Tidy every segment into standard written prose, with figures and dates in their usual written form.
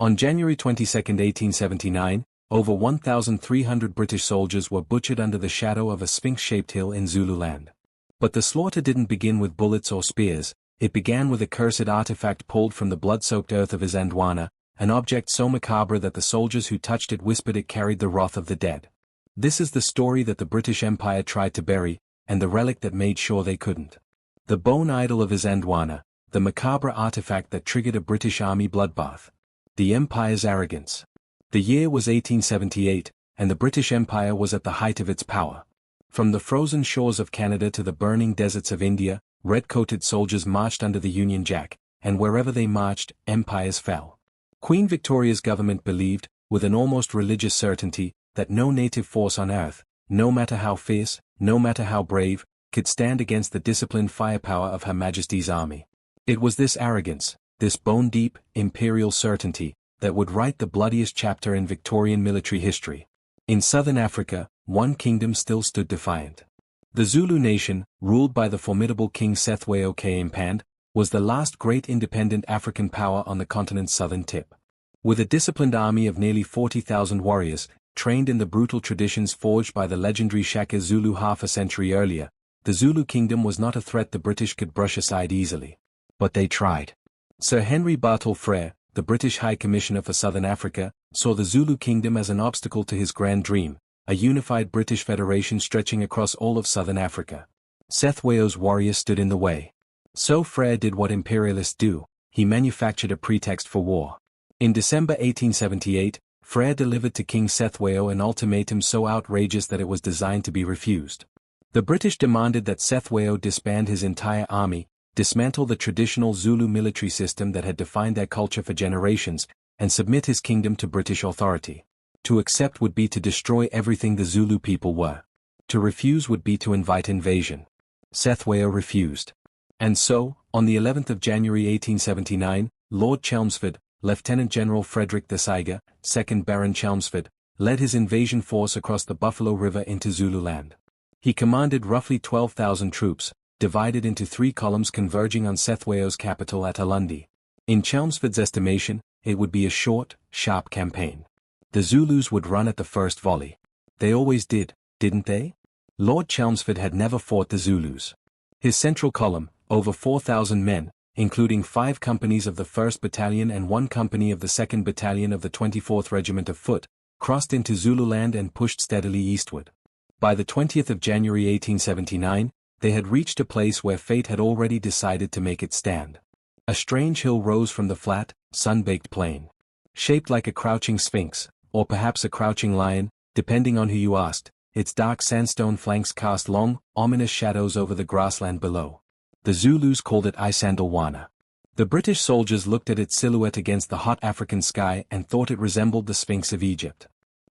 On January 22, 1879, over 1,300 British soldiers were butchered under the shadow of a sphinx-shaped hill in Zululand. But the slaughter didn't begin with bullets or spears, it began with a cursed artifact pulled from the blood-soaked earth of Isandlwana, an object so macabre that the soldiers who touched it whispered it carried the wrath of the dead. This is the story that the British Empire tried to bury, and the relic that made sure they couldn't. The bone idol of Isandlwana, the macabre artifact that triggered a British army bloodbath. The Empire's arrogance. The year was 1878, and the British Empire was at the height of its power. From the frozen shores of Canada to the burning deserts of India, red-coated soldiers marched under the Union Jack, and wherever they marched, empires fell. Queen Victoria's government believed, with an almost religious certainty, that no native force on earth, no matter how fierce, no matter how brave, could stand against the disciplined firepower of Her Majesty's army. It was this arrogance, this bone-deep, imperial certainty, that would write the bloodiest chapter in Victorian military history. In southern Africa, one kingdom still stood defiant. The Zulu nation, ruled by the formidable King Sethweo Kaimpand, was the last great independent African power on the continent's southern tip. With a disciplined army of nearly 40,000 warriors, trained in the brutal traditions forged by the legendary Shaka Zulu half a century earlier, the Zulu kingdom was not a threat the British could brush aside easily. But they tried. Sir Henry Bartle Frere, the British High Commissioner for Southern Africa, saw the Zulu kingdom as an obstacle to his grand dream, a unified British federation stretching across all of southern Africa. Sethweo's warriors stood in the way. So Frere did what imperialists do, he manufactured a pretext for war. In December 1878, Frere delivered to King Sethweo an ultimatum so outrageous that it was designed to be refused. The British demanded that Sethweo disband his entire army, dismantle the traditional Zulu military system that had defined their culture for generations, and submit his kingdom to British authority. To accept would be to destroy everything the Zulu people were. To refuse would be to invite invasion. Sethweo refused. And so, on the 11th of January 1879, Lord Chelmsford, Lieutenant General Frederick Thesiger, 2nd Baron Chelmsford, led his invasion force across the Buffalo River into Zululand. He commanded roughly 12,000 troops, divided into 3 columns converging on Sethweo's capital at Ulundi. In Chelmsford's estimation, it would be a short, sharp campaign. The Zulus would run at the first volley. They always did, didn't they? Lord Chelmsford had never fought the Zulus. His central column, over 4,000 men, including 5 companies of the 1st Battalion and 1 company of the 2nd Battalion of the 24th Regiment of Foot, crossed into Zululand and pushed steadily eastward. By the 20th of January 1879, they had reached a place where fate had already decided to make it stand. A strange hill rose from the flat, sun-baked plain. Shaped like a crouching sphinx, or perhaps a crouching lion, depending on who you asked, its dark sandstone flanks cast long, ominous shadows over the grassland below. The Zulus called it Isandlwana. The British soldiers looked at its silhouette against the hot African sky and thought it resembled the Sphinx of Egypt.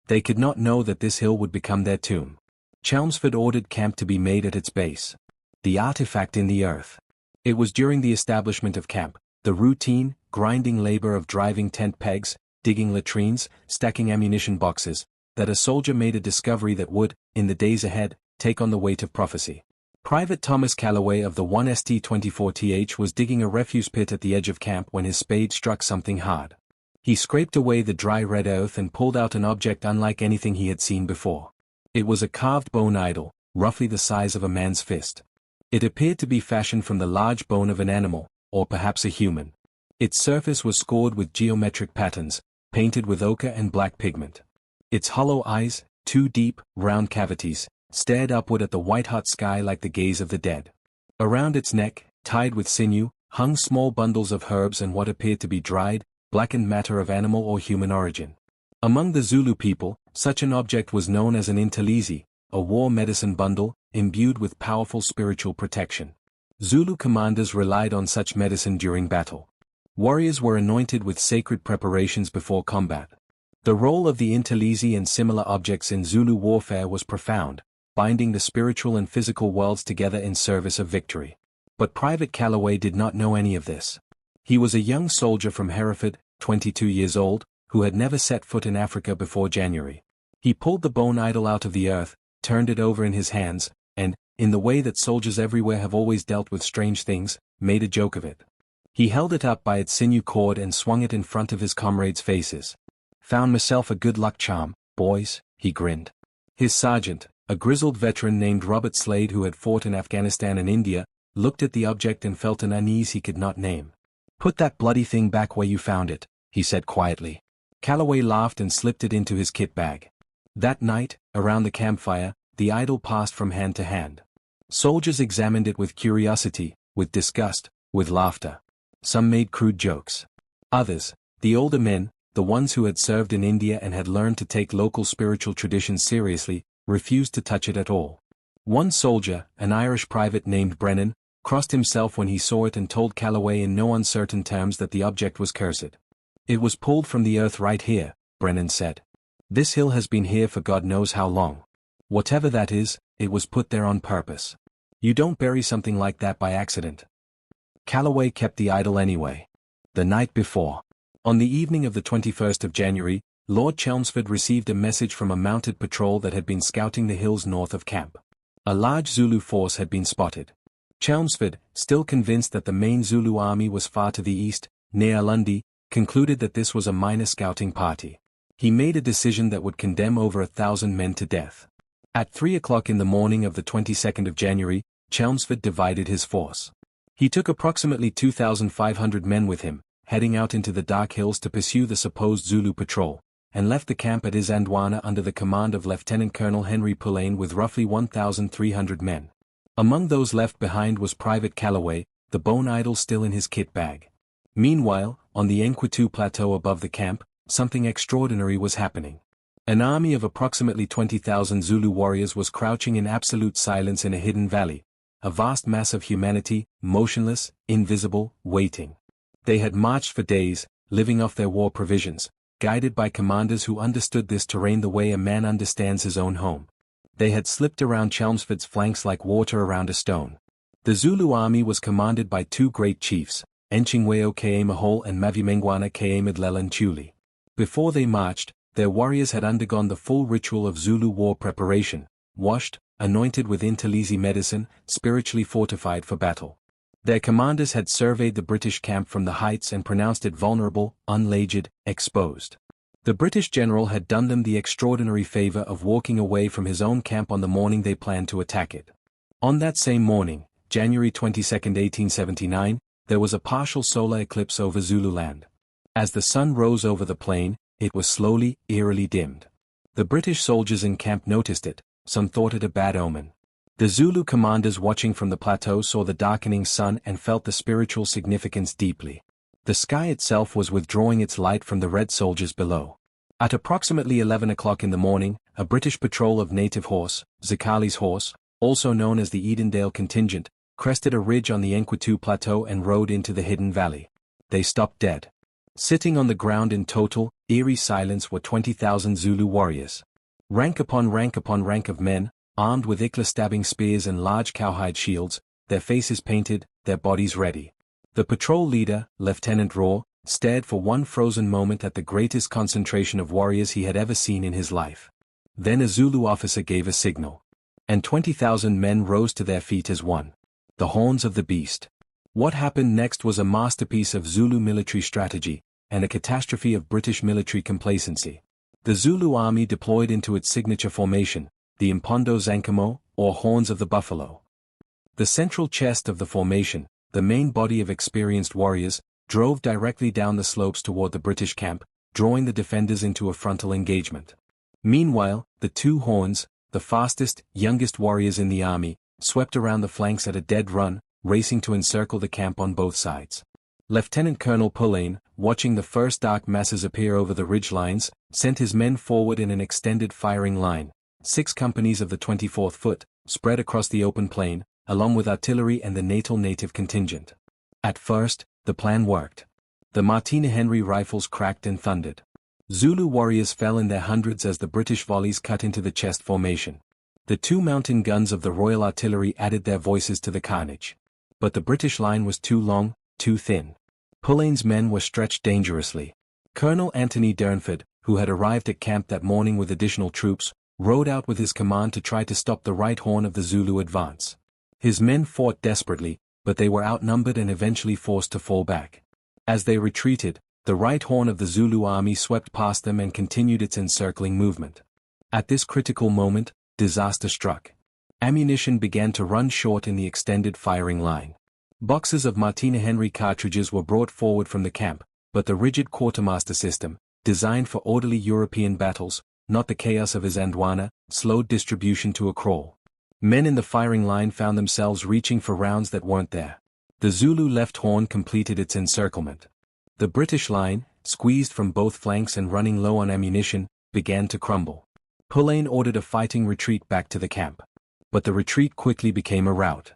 They could not know that this hill would become their tomb. Chelmsford ordered camp to be made at its base. The artifact in the earth. It was during the establishment of camp, the routine, grinding labor of driving tent pegs, digging latrines, stacking ammunition boxes, that a soldier made a discovery that would, in the days ahead, take on the weight of prophecy. Private Thomas Calloway of the 1st-24th was digging a refuse pit at the edge of camp when his spade struck something hard. He scraped away the dry red earth and pulled out an object unlike anything he had seen before. It was a carved bone idol, roughly the size of a man's fist. It appeared to be fashioned from the large bone of an animal, or perhaps a human. Its surface was scored with geometric patterns, painted with ochre and black pigment. Its hollow eyes, 2 deep, round cavities, stared upward at the white-hot sky like the gaze of the dead. Around its neck, tied with sinew, hung small bundles of herbs and what appeared to be dried, blackened matter of animal or human origin. Among the Zulu people, such an object was known as an intellizi, a war medicine bundle, imbued with powerful spiritual protection. Zulu commanders relied on such medicine during battle. Warriors were anointed with sacred preparations before combat. The role of the intellizi and similar objects in Zulu warfare was profound, binding the spiritual and physical worlds together in service of victory. But Private Calloway did not know any of this. He was a young soldier from Hereford, 22 years old, who had never set foot in Africa before January. He pulled the bone idol out of the earth, turned it over in his hands, and, in the way that soldiers everywhere have always dealt with strange things, made a joke of it. He held it up by its sinew cord and swung it in front of his comrades' faces. "Found myself a good luck charm, boys," he grinned. His sergeant, a grizzled veteran named Robert Slade who had fought in Afghanistan and India, looked at the object and felt an unease he could not name. "Put that bloody thing back where you found it," he said quietly. Calloway laughed and slipped it into his kit bag. That night, around the campfire, the idol passed from hand to hand. Soldiers examined it with curiosity, with disgust, with laughter. Some made crude jokes. Others, the older men, the ones who had served in India and had learned to take local spiritual traditions seriously, refused to touch it at all. One soldier, an Irish private named Brennan, crossed himself when he saw it and told Calloway in no uncertain terms that the object was cursed. "It was pulled from the earth right here," Brennan said. "This hill has been here for God knows how long. Whatever that is, it was put there on purpose. You don't bury something like that by accident." Calloway kept the idol anyway. The night before. On the evening of the 21st of January, Lord Chelmsford received a message from a mounted patrol that had been scouting the hills north of camp. A large Zulu force had been spotted. Chelmsford, still convinced that the main Zulu army was far to the east, near Alundi, concluded that this was a minor scouting party. He made a decision that would condemn over 1,000 men to death. At 3 o'clock in the morning of the 22nd of January, Chelmsford divided his force. He took approximately 2,500 men with him, heading out into the dark hills to pursue the supposed Zulu patrol, and left the camp at Isandlwana under the command of Lieutenant Colonel Henry Pullane with roughly 1,300 men. Among those left behind was Private Calloway, the bone idol still in his kit bag. Meanwhile, on the Enquitu Plateau above the camp, something extraordinary was happening. An army of approximately 20,000 Zulu warriors was crouching in absolute silence in a hidden valley, a vast mass of humanity, motionless, invisible, waiting. They had marched for days, living off their war provisions, guided by commanders who understood this terrain the way a man understands his own home. They had slipped around Chelmsford's flanks like water around a stone. The Zulu army was commanded by two great chiefs, Enchingweo Kaemahol and Mavimengwana Kaemedlela Nchuli. Before they marched, their warriors had undergone the full ritual of Zulu war preparation, washed, anointed with Intelisi medicine, spiritually fortified for battle. Their commanders had surveyed the British camp from the heights and pronounced it vulnerable, unlaged, exposed. The British general had done them the extraordinary favor of walking away from his own camp on the morning they planned to attack it. On that same morning, January 22, 1879, there was a partial solar eclipse over Zululand. As the sun rose over the plain, it was slowly, eerily dimmed. The British soldiers in camp noticed it, some thought it a bad omen. The Zulu commanders watching from the plateau saw the darkening sun and felt the spiritual significance deeply. The sky itself was withdrawing its light from the red soldiers below. At approximately 11 o'clock in the morning, a British patrol of native horse, Zikali's horse, also known as the Edendale contingent, crested a ridge on the Enquitu Plateau and rode into the hidden valley. They stopped dead. Sitting on the ground in total, eerie silence were 20,000 Zulu warriors. Rank upon rank of men, armed with ichla-stabbing spears and large cowhide shields, their faces painted, their bodies ready. The patrol leader, Lieutenant Raw, stared for one frozen moment at the greatest concentration of warriors he had ever seen in his life. Then a Zulu officer gave a signal. And 20,000 men rose to their feet as one. The horns of the beast. What happened next was a masterpiece of Zulu military strategy, and a catastrophe of British military complacency. The Zulu army deployed into its signature formation, the Impondo Zankamo, or Horns of the Buffalo. The central chest of the formation, the main body of experienced warriors, drove directly down the slopes toward the British camp, drawing the defenders into a frontal engagement. Meanwhile, the two horns, the fastest, youngest warriors in the army, swept around the flanks at a dead run, racing to encircle the camp on both sides. Lieutenant Colonel Pullane, watching the first dark masses appear over the ridge lines, sent his men forward in an extended firing line. 6 companies of the 24th Foot, spread across the open plain, along with artillery and the native contingent. At first, the plan worked. The Martina Henry rifles cracked and thundered. Zulu warriors fell in their hundreds as the British volleys cut into the chest formation. The 2 mountain guns of the Royal Artillery added their voices to the carnage. But the British line was too long, too thin. Pullane's men were stretched dangerously. Colonel Anthony Durnford, who had arrived at camp that morning with additional troops, rode out with his command to try to stop the right horn of the Zulu advance. His men fought desperately, but they were outnumbered and eventually forced to fall back. As they retreated, the right horn of the Zulu army swept past them and continued its encircling movement. At this critical moment, disaster struck. Ammunition began to run short in the extended firing line. Boxes of Martina Henry cartridges were brought forward from the camp, but the rigid quartermaster system, designed for orderly European battles, not the chaos of Isandlwana, slowed distribution to a crawl. Men in the firing line found themselves reaching for rounds that weren't there. The Zulu left horn completed its encirclement. The British line, squeezed from both flanks and running low on ammunition, began to crumble. Pulaine ordered a fighting retreat back to the camp. But the retreat quickly became a rout.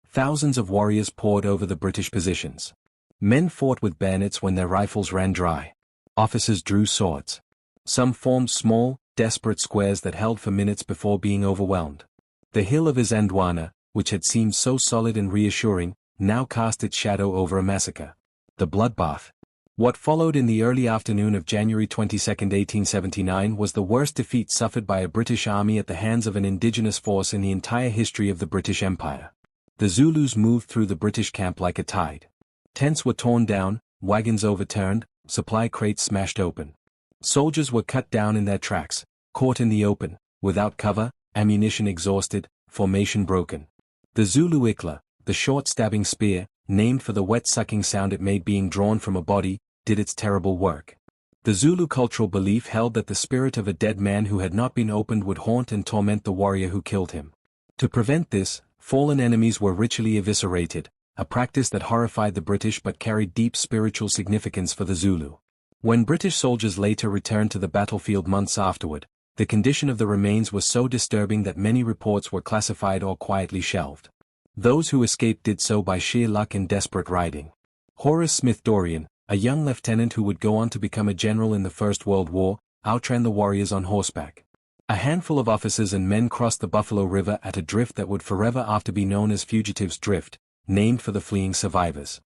Thousands of warriors poured over the British positions. Men fought with bayonets when their rifles ran dry. Officers drew swords. Some formed small, desperate squares that held for minutes before being overwhelmed. The hill of Isandlwana, which had seemed so solid and reassuring, now cast its shadow over a massacre. The bloodbath. What followed in the early afternoon of January 22, 1879 was the worst defeat suffered by a British army at the hands of an indigenous force in the entire history of the British Empire. The Zulus moved through the British camp like a tide. Tents were torn down, wagons overturned, supply crates smashed open. Soldiers were cut down in their tracks, caught in the open, without cover, ammunition exhausted, formation broken. The Zulu Ikla, the short stabbing spear, named for the wet-sucking sound it made being drawn from a body, did its terrible work. The Zulu cultural belief held that the spirit of a dead man who had not been opened would haunt and torment the warrior who killed him. To prevent this, fallen enemies were ritually eviscerated, a practice that horrified the British but carried deep spiritual significance for the Zulu. When British soldiers later returned to the battlefield months afterward, the condition of the remains was so disturbing that many reports were classified or quietly shelved. Those who escaped did so by sheer luck and desperate riding. Horace Smith Dorrien, a young lieutenant who would go on to become a general in the First World War, outran the warriors on horseback. A handful of officers and men crossed the Buffalo River at a drift that would forever after be known as Fugitives' Drift, named for the fleeing survivors.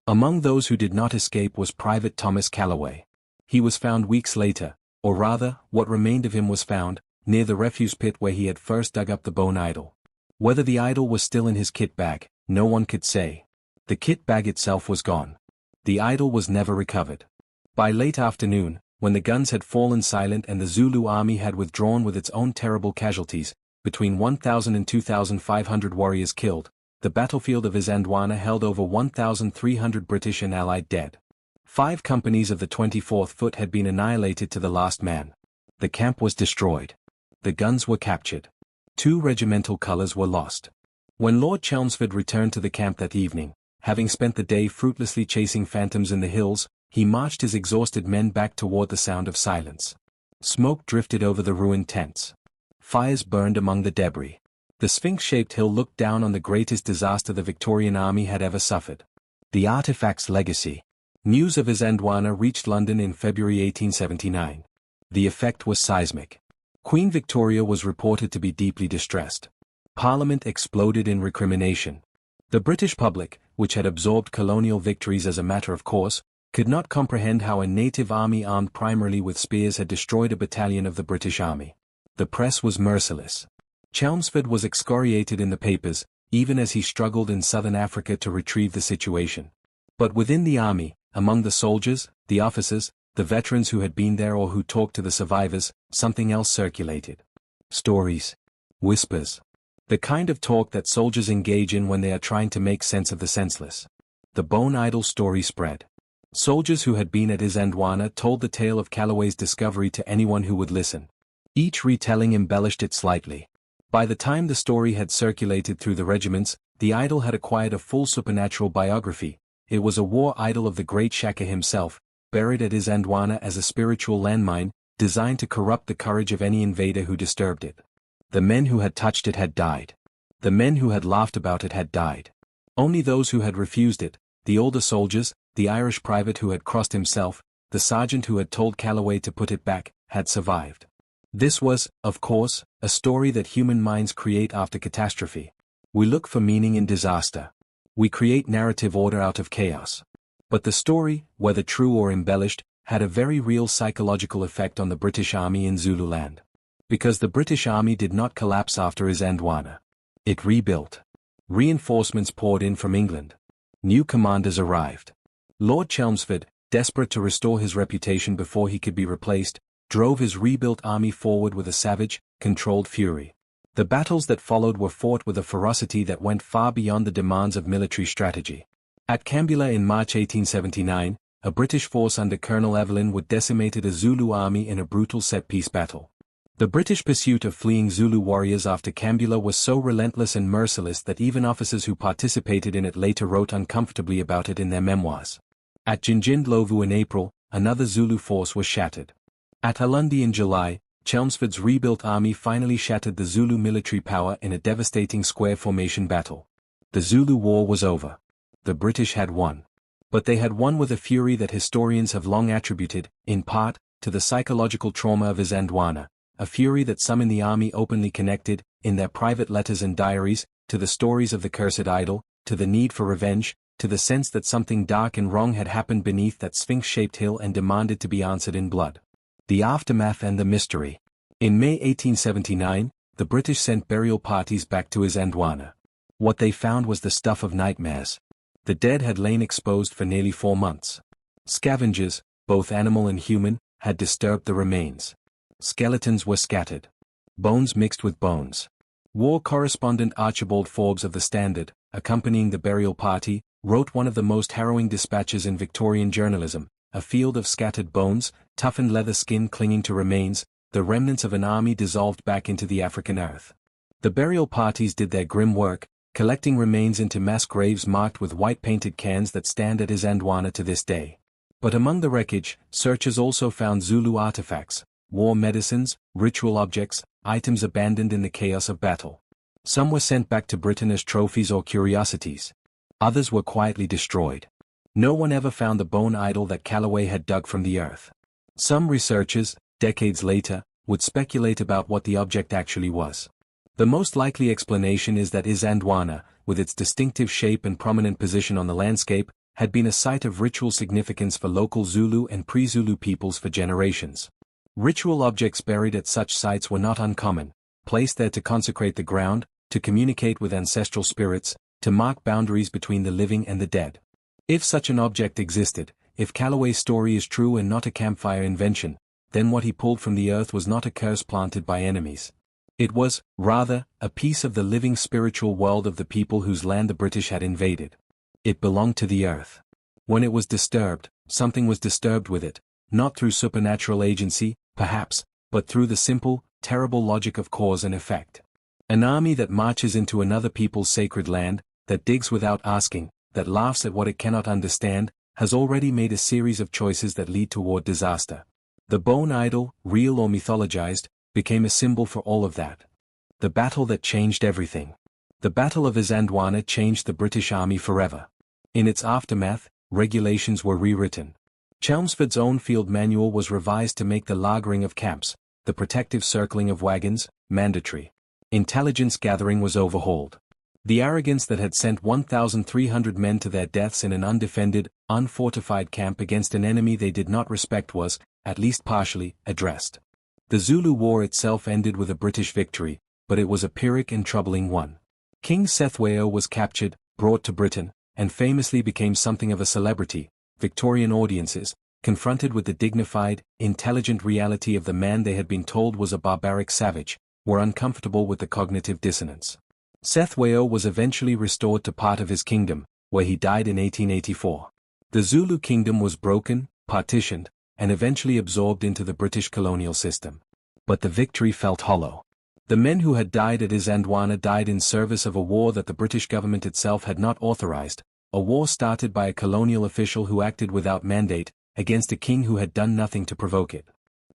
Among those who did not escape was Private Thomas Calloway. He was found weeks later, or rather, what remained of him was found, near the refuse pit where he had first dug up the bone idol. Whether the idol was still in his kit bag, no one could say. The kit bag itself was gone. The idol was never recovered. By late afternoon, when the guns had fallen silent and the Zulu army had withdrawn with its own terrible casualties, between 1,000 and 2,500 warriors killed, the battlefield of Isandlwana held over 1,300 British and Allied dead. 5 companies of the 24th Foot had been annihilated to the last man. The camp was destroyed. The guns were captured. 2 regimental colors were lost. When Lord Chelmsford returned to the camp that evening, having spent the day fruitlessly chasing phantoms in the hills, he marched his exhausted men back toward the sound of silence. Smoke drifted over the ruined tents. Fires burned among the debris. The sphinx-shaped hill looked down on the greatest disaster the Victorian army had ever suffered. The artifact's legacy. News of Isandlwana reached London in February 1879. The effect was seismic. Queen Victoria was reported to be deeply distressed. Parliament exploded in recrimination. The British public, which had absorbed colonial victories as a matter of course, could not comprehend how a native army armed primarily with spears had destroyed a battalion of the British Army. The press was merciless. Chelmsford was excoriated in the papers, even as he struggled in southern Africa to retrieve the situation. But within the army, among the soldiers, the officers, the veterans who had been there or who talked to the survivors, something else circulated. Stories. Whispers. The kind of talk that soldiers engage in when they are trying to make sense of the senseless. The bone idol story spread. Soldiers who had been at Isandlwana told the tale of Calloway's discovery to anyone who would listen. Each retelling embellished it slightly. By the time the story had circulated through the regiments, the idol had acquired a full supernatural biography. It was a war idol of the great Shaka himself, buried at Isandlwana as a spiritual landmine, designed to corrupt the courage of any invader who disturbed it. The men who had touched it had died. The men who had laughed about it had died. Only those who had refused it, the older soldiers, the Irish private who had crossed himself, the sergeant who had told Calloway to put it back, had survived. This was, of course, a story that human minds create after catastrophe. We look for meaning in disaster. We create narrative order out of chaos. But the story, whether true or embellished, had a very real psychological effect on the British Army in Zululand. Because the British Army did not collapse after Isandlwana. It rebuilt. Reinforcements poured in from England. New commanders arrived. Lord Chelmsford, desperate to restore his reputation before he could be replaced, drove his rebuilt army forward with a savage, controlled fury. The battles that followed were fought with a ferocity that went far beyond the demands of military strategy. At Kambula in March 1879, a British force under Colonel Evelyn would decimated a Zulu army in a brutal set-piece battle. The British pursuit of fleeing Zulu warriors after Kambula was so relentless and merciless that even officers who participated in it later wrote uncomfortably about it in their memoirs. At Jinjindlovu in April, another Zulu force was shattered. At Ulundi in July, Chelmsford's rebuilt army finally shattered the Zulu military power in a devastating square formation battle. The Zulu War was over. The British had won. But they had won with a fury that historians have long attributed, in part, to the psychological trauma of Isandlwana, a fury that some in the army openly connected, in their private letters and diaries, to the stories of the cursed idol, to the need for revenge, to the sense that something dark and wrong had happened beneath that sphinx-shaped hill and demanded to be answered in blood. The aftermath and the mystery. In May 1879, the British sent burial parties back to Isandlwana. What they found was the stuff of nightmares. The dead had lain exposed for nearly 4 months. Scavengers, both animal and human, had disturbed the remains. Skeletons were scattered. Bones mixed with bones. War correspondent Archibald Forbes of the Standard, accompanying the burial party, wrote one of the most harrowing dispatches in Victorian journalism: a field of scattered bones, toughened leather skin clinging to remains, the remnants of an army dissolved back into the African earth. The burial parties did their grim work, collecting remains into mass graves marked with white-painted cans that stand at Isandlwana to this day. But among the wreckage, searchers also found Zulu artifacts, war medicines, ritual objects, items abandoned in the chaos of battle. Some were sent back to Britain as trophies or curiosities. Others were quietly destroyed. No one ever found the bone idol that Callaway had dug from the earth. Some researchers, decades later, would speculate about what the object actually was. The most likely explanation is that Isandlwana, with its distinctive shape and prominent position on the landscape, had been a site of ritual significance for local Zulu and pre-Zulu peoples for generations. Ritual objects buried at such sites were not uncommon, placed there to consecrate the ground, to communicate with ancestral spirits, to mark boundaries between the living and the dead. If such an object existed, if Callaway's story is true and not a campfire invention, then what he pulled from the earth was not a curse planted by enemies. It was, rather, a piece of the living spiritual world of the people whose land the British had invaded. It belonged to the earth. When it was disturbed, something was disturbed with it, not through supernatural agency, perhaps, but through the simple, terrible logic of cause and effect. An army that marches into another people's sacred land, that digs without asking, that laughs at what it cannot understand, has already made a series of choices that lead toward disaster. The bone idol, real or mythologized, became a symbol for all of that. The battle that changed everything. The Battle of Isandlwana changed the British Army forever. In its aftermath, regulations were rewritten. Chelmsford's own field manual was revised to make the lagering of camps, the protective circling of wagons, mandatory. Intelligence gathering was overhauled. The arrogance that had sent 1,300 men to their deaths in an undefended, unfortified camp against an enemy they did not respect was, at least partially, addressed. The Zulu War itself ended with a British victory, but it was a Pyrrhic and troubling one. King Cethwayo was captured, brought to Britain, and famously became something of a celebrity. Victorian audiences, confronted with the dignified, intelligent reality of the man they had been told was a barbaric savage, were uncomfortable with the cognitive dissonance. Cethwayo was eventually restored to part of his kingdom, where he died in 1884. The Zulu kingdom was broken, partitioned, and eventually absorbed into the British colonial system. But the victory felt hollow. The men who had died at Isandlwana died in service of a war that the British government itself had not authorized, a war started by a colonial official who acted without mandate, against a king who had done nothing to provoke it.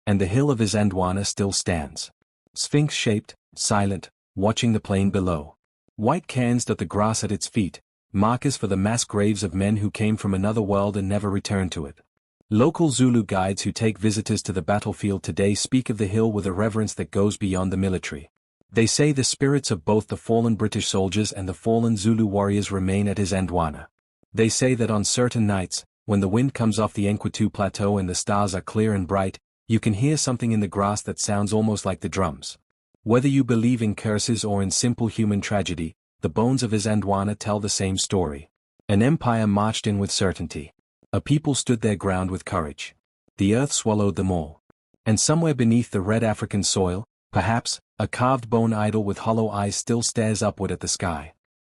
And the hill of Isandlwana still stands. Sphinx-shaped, silent, watching the plain below. White cairns dot the grass at its feet, markers for the mass graves of men who came from another world and never returned to it. Local Zulu guides who take visitors to the battlefield today speak of the hill with a reverence that goes beyond the military. They say the spirits of both the fallen British soldiers and the fallen Zulu warriors remain at Isandlwana. They say that on certain nights, when the wind comes off the Enquetu Plateau and the stars are clear and bright, you can hear something in the grass that sounds almost like the drums. Whether you believe in curses or in simple human tragedy, the bones of his Andwana tell the same story. An empire marched in with certainty. A people stood their ground with courage. The earth swallowed them all. And somewhere beneath the red African soil, perhaps, a carved bone idol with hollow eyes still stares upward at the sky.